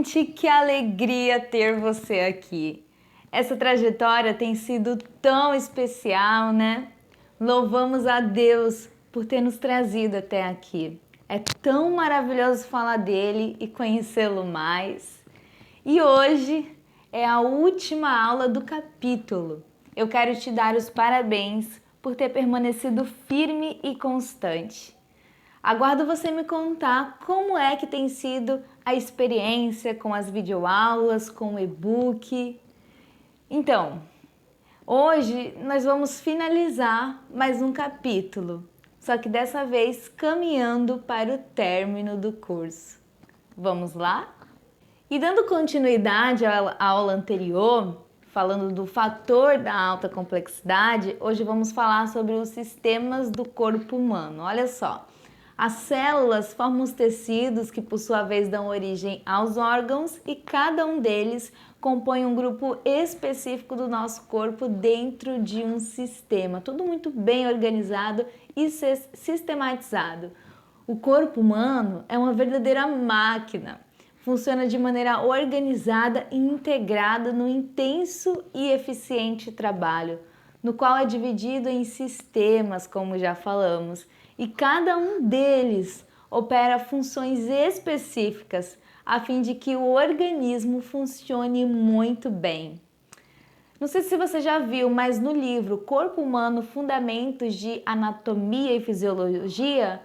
Gente, que alegria ter você aqui. Essa trajetória tem sido tão especial, né? Louvamos a Deus por ter nos trazido até aqui. É tão maravilhoso falar dele e conhecê-lo mais. E hoje é a última aula do capítulo. Eu quero te dar os parabéns por ter permanecido firme e constante. Aguardo você me contar como é que tem sido a experiência com as videoaulas, com o e-book. Então, hoje nós vamos finalizar mais um capítulo, só que dessa vez caminhando para o término do curso. Vamos lá? E dando continuidade à aula anterior, falando do fator da alta complexidade, hoje vamos falar sobre os sistemas do corpo humano. Olha só. As células formam os tecidos que, por sua vez, dão origem aos órgãos e cada um deles compõe um grupo específico do nosso corpo dentro de um sistema. Tudo muito bem organizado e sistematizado. O corpo humano é uma verdadeira máquina. Funciona de maneira organizada e integrada no intenso e eficiente trabalho, no qual é dividido em sistemas, como já falamos, e cada um deles opera funções específicas a fim de que o organismo funcione muito bem. Não sei se você já viu, mas no livro Corpo Humano, Fundamentos de Anatomia e Fisiologia,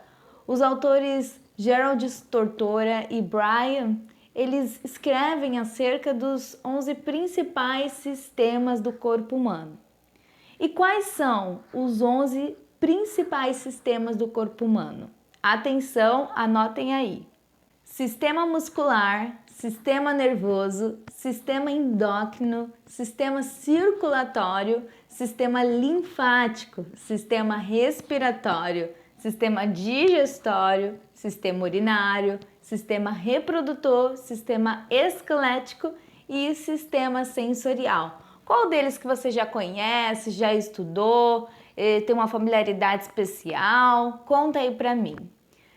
os autores Gerald Tortora e Brian, eles escrevem acerca dos 11 principais sistemas do corpo humano. E quais são os 11 principais sistemas do corpo humano? Atenção, anotem aí. Sistema muscular, sistema nervoso, sistema endócrino, sistema circulatório, sistema linfático, sistema respiratório, sistema digestório, sistema urinário, sistema reprodutor, sistema esquelético e sistema sensorial. Qual deles que você já conhece, já estudou, tem uma familiaridade especial? Conta aí para mim.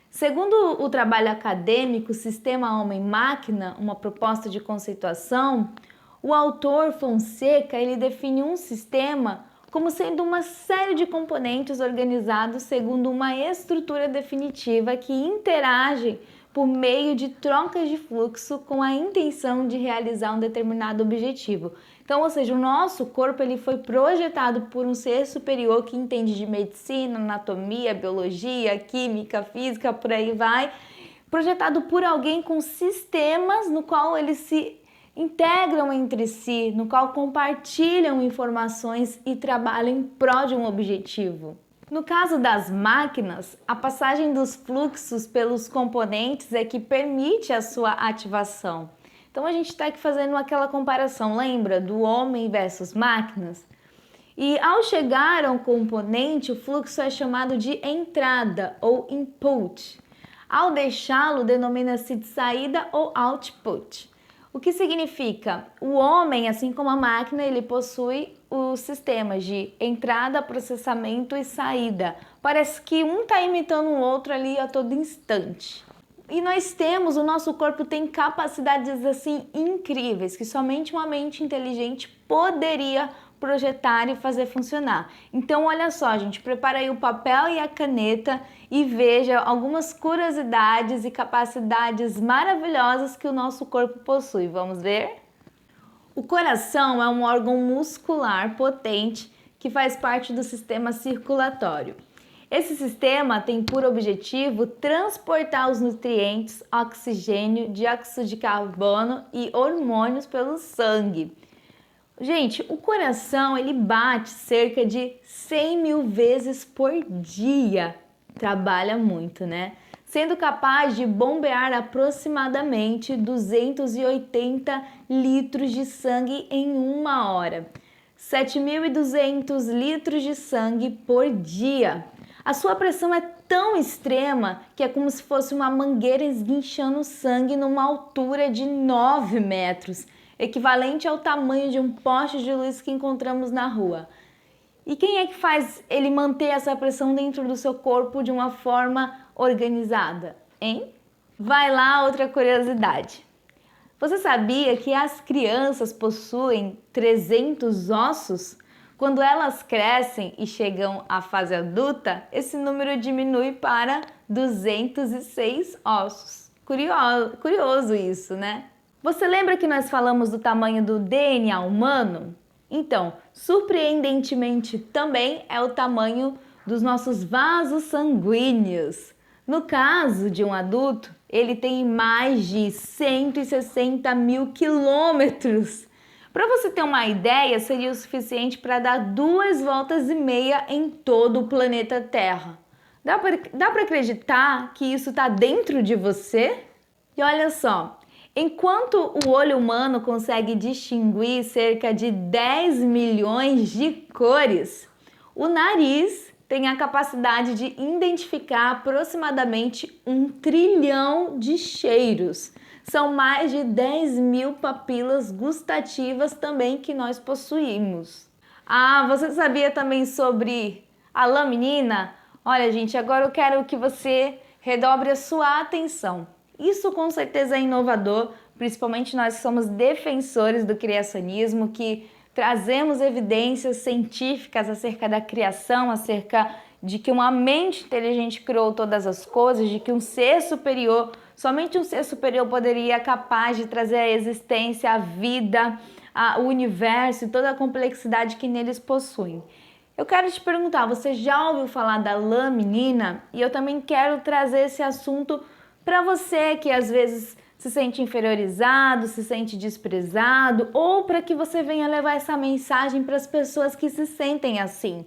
Segundo o trabalho acadêmico Sistema Homem-Máquina, uma proposta de conceituação, o autor Fonseca ele define um sistema como sendo uma série de componentes organizados segundo uma estrutura definitiva que interagem por meio de trocas de fluxo com a intenção de realizar um determinado objetivo. Então, ou seja, o nosso corpo ele foi projetado por um ser superior que entende de medicina, anatomia, biologia, química, física, por aí vai, projetado por alguém com sistemas no qual eles se integram entre si, no qual compartilham informações e trabalham em prol de um objetivo. No caso das máquinas, a passagem dos fluxos pelos componentes é que permite a sua ativação. Então a gente está aqui fazendo aquela comparação, lembra? Do homem versus máquinas? E ao chegar a um componente, o fluxo é chamado de entrada ou input. Ao deixá-lo, denomina-se de saída ou output. O que significa? O homem, assim como a máquina, ele possui os sistemas de entrada, processamento e saída. Parece que um está imitando o outro ali a todo instante. E nós temos, o nosso corpo tem capacidades assim incríveis que somente uma mente inteligente poderia projetar e fazer funcionar. Então olha só, gente, prepara aí o papel e a caneta e veja algumas curiosidades e capacidades maravilhosas que o nosso corpo possui. Vamos ver? O coração é um órgão muscular potente que faz parte do sistema circulatório. Esse sistema tem por objetivo transportar os nutrientes, oxigênio, dióxido de carbono e hormônios pelo sangue. Gente, o coração ele bate cerca de 100 mil vezes por dia. Trabalha muito, né? Sendo capaz de bombear aproximadamente 280 litros de sangue em uma hora. 7.200 litros de sangue por dia. A sua pressão é tão extrema que é como se fosse uma mangueira esguinchando sangue numa altura de 9 metros, equivalente ao tamanho de um poste de luz que encontramos na rua. E quem é que faz ele manter essa pressão dentro do seu corpo de uma forma organizada, hein? Vai lá, outra curiosidade. Você sabia que as crianças possuem 300 ossos? Quando elas crescem e chegam à fase adulta, esse número diminui para 206 ossos. Curioso isso, né? Você lembra que nós falamos do tamanho do DNA humano? Então, surpreendentemente também é o tamanho dos nossos vasos sanguíneos. No caso de um adulto, ele tem mais de 160 mil quilômetros. Para você ter uma ideia, seria o suficiente para dar 2,5 voltas em todo o planeta Terra. Dá para acreditar que isso está dentro de você? E olha só, enquanto o olho humano consegue distinguir cerca de 10 milhões de cores, o nariz tem a capacidade de identificar aproximadamente 1 trilhão de cheiros. São mais de 10 mil papilas gustativas também que nós possuímos. Ah, você sabia também sobre a laminina? Olha, gente, agora eu quero que você redobre a sua atenção. Isso com certeza é inovador, principalmente nós que somos defensores do criacionismo, que trazemos evidências científicas acerca da criação, acerca de que uma mente inteligente criou todas as coisas, de que um ser superior, somente um ser superior poderia capaz de trazer à existência a vida, o universo e toda a complexidade que neles possuem. Eu quero te perguntar, você já ouviu falar da laminina? E eu também quero trazer esse assunto para você que às vezes se sente inferiorizado, se sente desprezado, ou para que você venha levar essa mensagem para as pessoas que se sentem assim.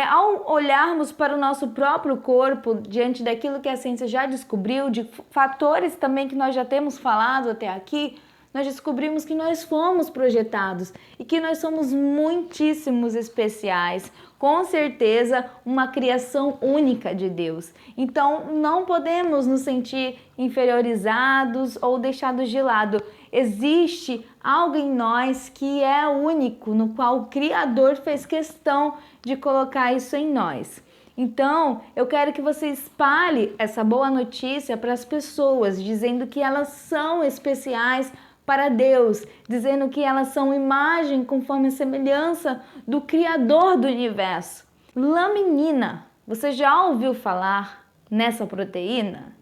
Ao olharmos para o nosso próprio corpo, diante daquilo que a ciência já descobriu, de fatores também que nós já temos falado até aqui, nós descobrimos que nós fomos projetados e que nós somos muitíssimos especiais, com certeza uma criação única de Deus. Então não podemos nos sentir inferiorizados ou deixados de lado. Existe algo em nós que é único, no qual o Criador fez questão de colocar isso em nós. Então, eu quero que você espalhe essa boa notícia para as pessoas, dizendo que elas são especiais para Deus, dizendo que elas são imagem conforme a semelhança do Criador do universo. Laminina, você já ouviu falar nessa proteína?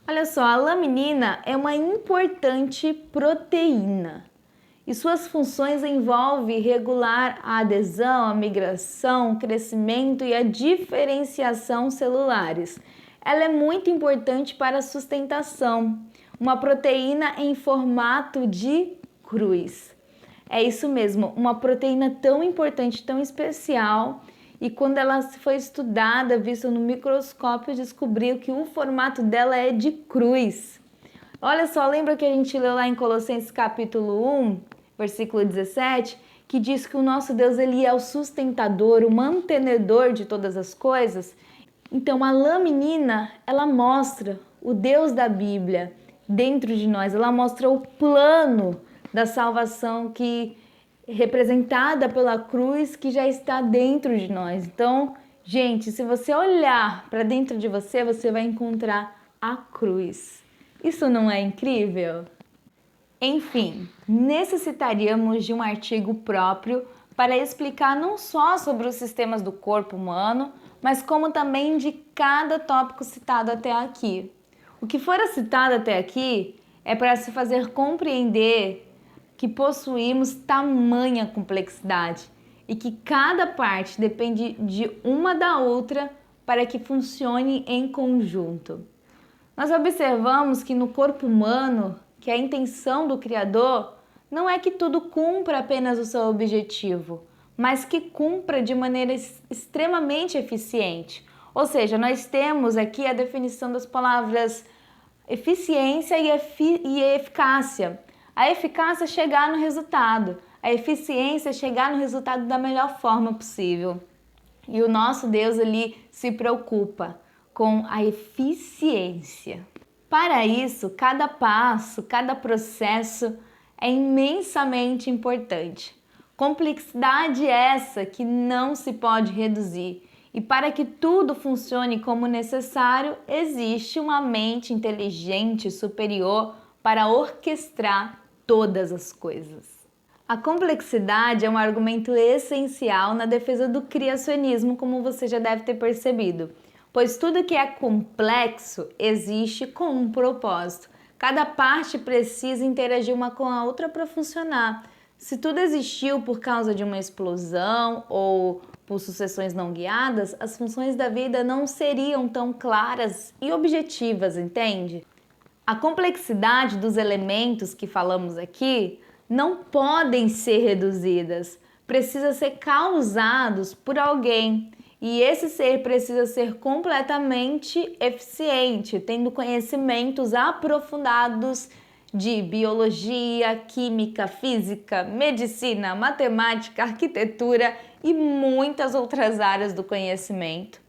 Olha só, a laminina é uma importante proteína e suas funções envolvem regular a adesão, a migração, o crescimento e a diferenciação celulares. Ela é muito importante para a sustentação. Uma proteína em formato de cruz. É isso mesmo, uma proteína tão importante, tão especial, e quando ela foi estudada, vista no microscópio, descobriu que o formato dela é de cruz. Olha só, lembra que a gente leu lá em Colossenses capítulo 1, versículo 17, que diz que o nosso Deus ele é o sustentador, o mantenedor de todas as coisas? Então a laminina, ela mostra o Deus da Bíblia dentro de nós, ela mostra o plano da salvação que representada pela cruz que já está dentro de nós. Então, gente, se você olhar para dentro de você, você vai encontrar a cruz. Isso não é incrível? Enfim, necessitaríamos de um artigo próprio para explicar não só sobre os sistemas do corpo humano, mas como também de cada tópico citado até aqui. O que fora citado até aqui é para se fazer compreender que possuímos tamanha complexidade e que cada parte depende de uma da outra para que funcione em conjunto. Nós observamos que no corpo humano, que a intenção do Criador não é que tudo cumpra apenas o seu objetivo, mas que cumpra de maneira extremamente eficiente. Ou seja, nós temos aqui a definição das palavras eficiência e eficácia. A eficácia é chegar no resultado, a eficiência é chegar no resultado da melhor forma possível. E o nosso Deus ali se preocupa com a eficiência. Para isso, cada passo, cada processo é imensamente importante. Complexidade essa que não se pode reduzir. E para que tudo funcione como necessário, existe uma mente inteligente superior para orquestrar todas as coisas. A complexidade é um argumento essencial na defesa do criacionismo, como você já deve ter percebido, pois tudo que é complexo existe com um propósito. Cada parte precisa interagir uma com a outra para funcionar. Se tudo existiu por causa de uma explosão ou por sucessões não guiadas, as funções da vida não seriam tão claras e objetivas, entende? A complexidade dos elementos que falamos aqui não podem ser reduzidas, precisa ser causados por alguém. E esse ser precisa ser completamente eficiente, tendo conhecimentos aprofundados de biologia, química, física, medicina, matemática, arquitetura e muitas outras áreas do conhecimento.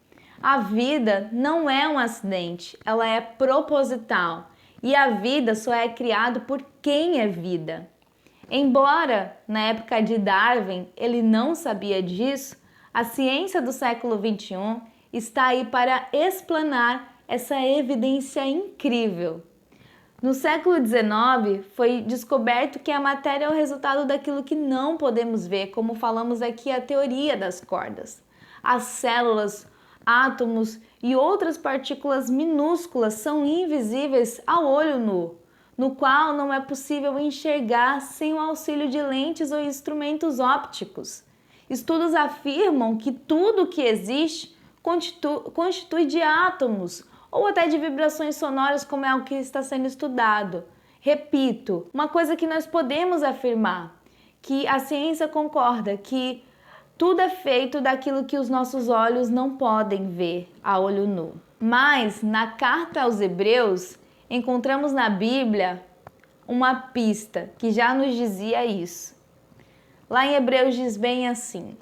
A vida não é um acidente, ela é proposital. E a vida só é criada por quem é vida. Embora, na época de Darwin, ele não sabia disso, a ciência do século XXI está aí para explanar essa evidência incrível. No século XIX, foi descoberto que a matéria é o resultado daquilo que não podemos ver, como falamos aqui, a teoria das cordas. As células, átomos e outras partículas minúsculas são invisíveis ao olho nu, no qual não é possível enxergar sem o auxílio de lentes ou instrumentos ópticos. Estudos afirmam que tudo que existe constitui de átomos ou até de vibrações sonoras, como é o que está sendo estudado. Repito, uma coisa que nós podemos afirmar, que a ciência concorda que tudo é feito daquilo que os nossos olhos não podem ver a olho nu. Mas na carta aos Hebreus, encontramos na Bíblia uma pista que já nos dizia isso. Lá em Hebreus diz bem assim: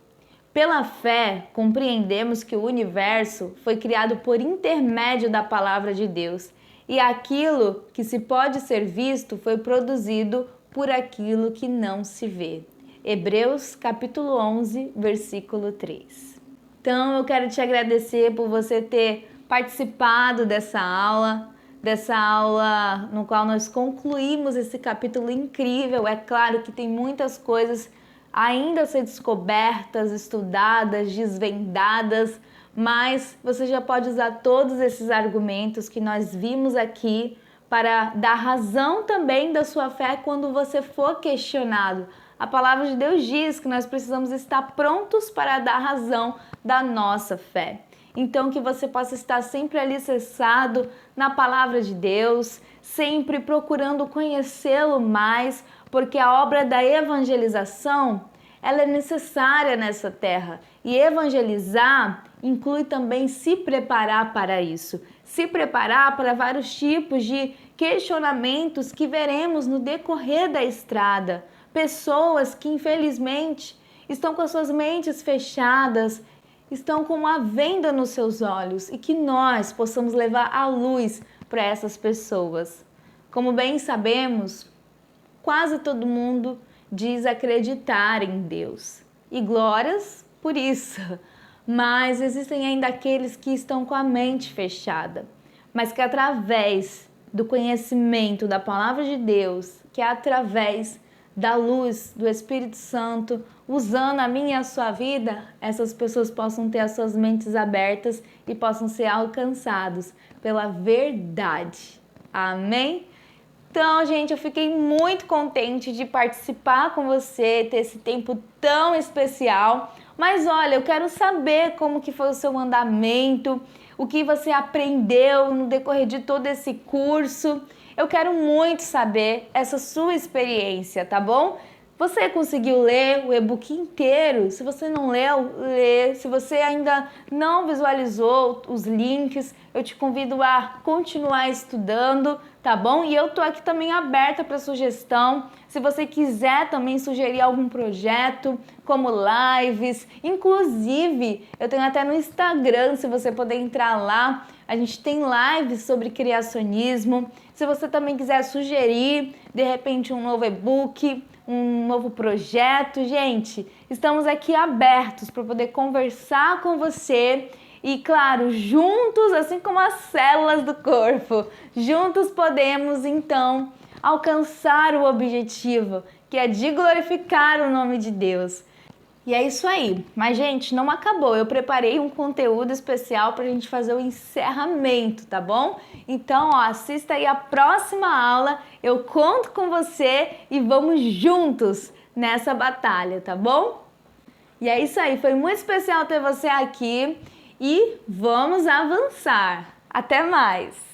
pela fé compreendemos que o universo foi criado por intermédio da palavra de Deus, e aquilo que se pode ser visto foi produzido por aquilo que não se vê. Hebreus capítulo 11, versículo 3. Então eu quero te agradecer por você ter participado dessa aula no qual nós concluímos esse capítulo incrível. É claro que tem muitas coisas ainda a ser descobertas, estudadas, desvendadas, mas você já pode usar todos esses argumentos que nós vimos aqui para dar razão também da sua fé quando você for questionado. A palavra de Deus diz que nós precisamos estar prontos para dar razão da nossa fé. Então que você possa estar sempre alicerçado na palavra de Deus, sempre procurando conhecê-lo mais, porque a obra da evangelização, ela é necessária nessa terra. E evangelizar inclui também se preparar para isso. Se preparar para vários tipos de questionamentos que veremos no decorrer da estrada. Pessoas que, infelizmente, estão com as suas mentes fechadas, estão com uma venda nos seus olhos, e que nós possamos levar a luz para essas pessoas. Como bem sabemos, quase todo mundo diz acreditar em Deus, e glórias por isso, mas existem ainda aqueles que estão com a mente fechada, mas que através do conhecimento da palavra de Deus, que é através da luz do Espírito Santo, usando a minha e a sua vida, essas pessoas possam ter as suas mentes abertas e possam ser alcançados pela verdade. Amém? Então, gente, eu fiquei muito contente de participar com você, ter esse tempo tão especial. Mas olha, eu quero saber como que foi o seu andamento, o que você aprendeu no decorrer de todo esse curso. Eu quero muito saber essa sua experiência, tá bom? Você conseguiu ler o e-book inteiro? Se você não leu, lê. Se você ainda não visualizou os links, eu te convido a continuar estudando, tá bom? E eu tô aqui também aberta para sugestão. Se você quiser também sugerir algum projeto, como lives, inclusive eu tenho até no Instagram, se você puder entrar lá, a gente tem lives sobre criacionismo. Se você também quiser sugerir, de repente, um novo e-book, um novo projeto, gente, estamos aqui abertos para poder conversar com você e, claro, juntos, assim como as células do corpo, juntos podemos, então, alcançar o objetivo, que é de glorificar o nome de Deus. E é isso aí. Mas, gente, não acabou. Eu preparei um conteúdo especial para a gente fazer o encerramento, tá bom? Então, ó, assista aí a próxima aula. Eu conto com você e vamos juntos nessa batalha, tá bom? E é isso aí. Foi muito especial ter você aqui e vamos avançar. Até mais!